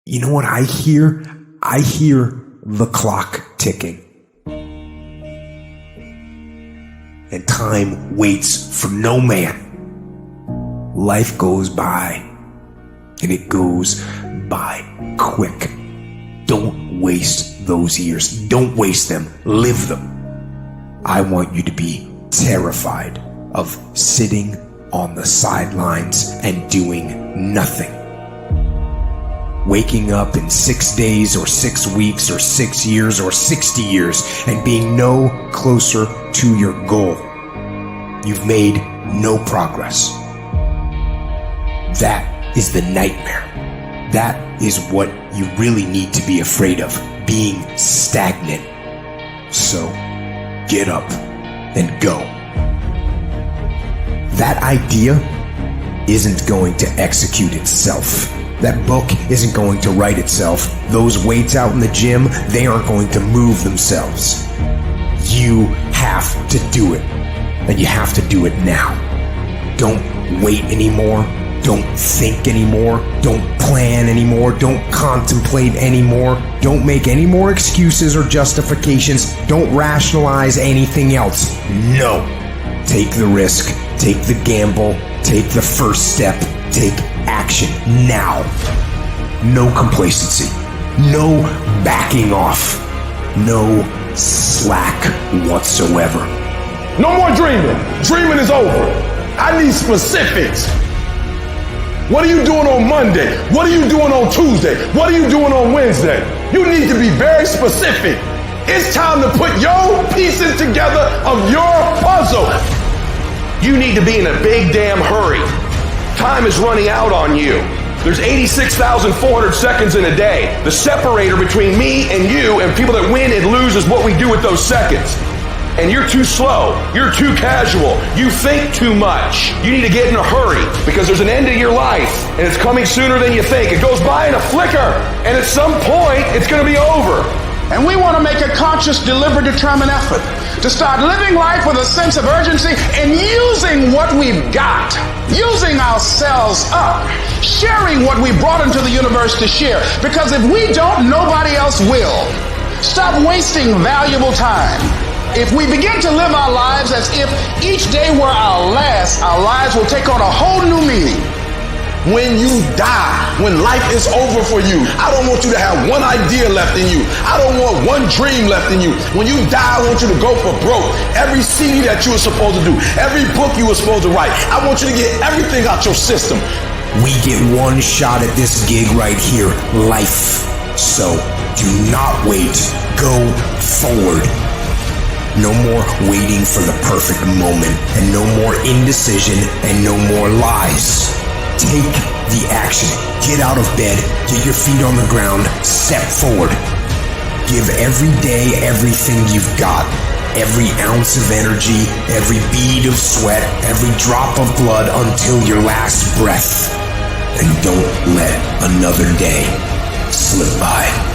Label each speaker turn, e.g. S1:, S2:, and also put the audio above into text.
S1: You know what I hear? I hear the clock ticking. And time waits for no man. Life goes by, and it goes by quick. Don't waste those years. Don't waste them. Live them. I want you to be terrified of sitting on the sidelines and doing nothing. Waking up in 6 days or 6 weeks or 6 years or 60 years and being no closer to your goal. You've made no progress. That is the nightmare. That is what you really need to be afraid of, being stagnant. So, get up and go. That idea isn't going to execute itself. That book isn't going to write itself. Those weights out in the gym, they aren't going to move themselves. You have to do it. And you have to do it now. Don't wait anymore. Don't think anymore. Don't plan anymore. Don't contemplate anymore. Don't make any more excuses or justifications. Don't rationalize anything else. No. Take the risk. Take the gamble. Take the first step. Take action now. No complacency. No backing off. No slack whatsoever.
S2: No more dreaming. Dreaming is over. I need specifics. What are you doing on Monday? What are you doing on Tuesday? What are you doing on Wednesday? You need to be very specific. It's time to put your pieces together of your puzzle. You need to be in a big damn hurry. Time is running out on you. There's 86,400 seconds in a day. The separator between me and you and people that win and lose is what we do with those seconds. And you're too slow. You're too casual. You think too much. You need to get in a hurry because there's an end to your life and it's coming sooner than you think. It goes by in a flicker and at some point it's going to be over.
S3: And we want to make a conscious, deliberate, determined effort to start living life with a sense of urgency and using what we've got, using ourselves up, sharing what we brought into the universe to share. Because if we don't, nobody else will. Stop wasting valuable time. If we begin to live our lives as if each day were our last, our lives will take on a whole new meaning.
S2: When you die, when life is over for you, I don't want you to have one idea left in you. I don't want one dream left in you. When you die, I want you to go for broke. Every CD that you were supposed to do, every book you were supposed to write, I want you to get everything out your system.
S1: We get one shot at this gig right here, life. So do not wait. Go forward. No more waiting for the perfect moment, and no more indecision, and no more lies. Take the action. Get out of bed, get your feet on the ground, step forward. Give every day everything you've got. Every ounce of energy, every bead of sweat, every drop of blood until your last breath. And don't let another day slip by.